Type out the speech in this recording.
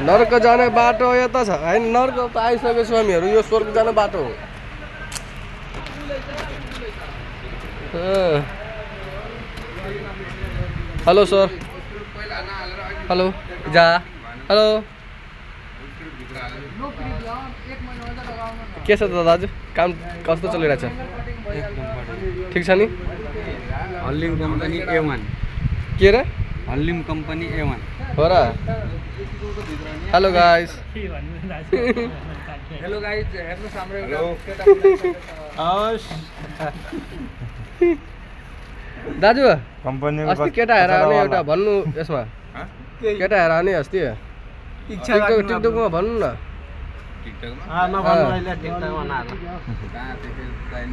नर्क जाने बाटो यता छ हैन नर्क त आइसक्यो स्वामीहरु यो स्वर्ग जाने बाटो हो हेलो सर हेलो जा हेलो के छ त दाजु काम कस्तो चलिरहेछ ठीक छ नि हल्लिम कंपनी A1 के रे हल्लिम कंपनी A1 हो र हेलो गाइस हेलो गाइस हेर्नुस् हाम्रो दाजु कंपनी अस्ति केटा हेर आउने एउटा भन्नु यसमा केटा हेर आउने अस्ति टिकटकमा भन्नु न टिकटकमा नभन्नु अहिले टिकटकमा नआएको कहाँ त्यति लाइन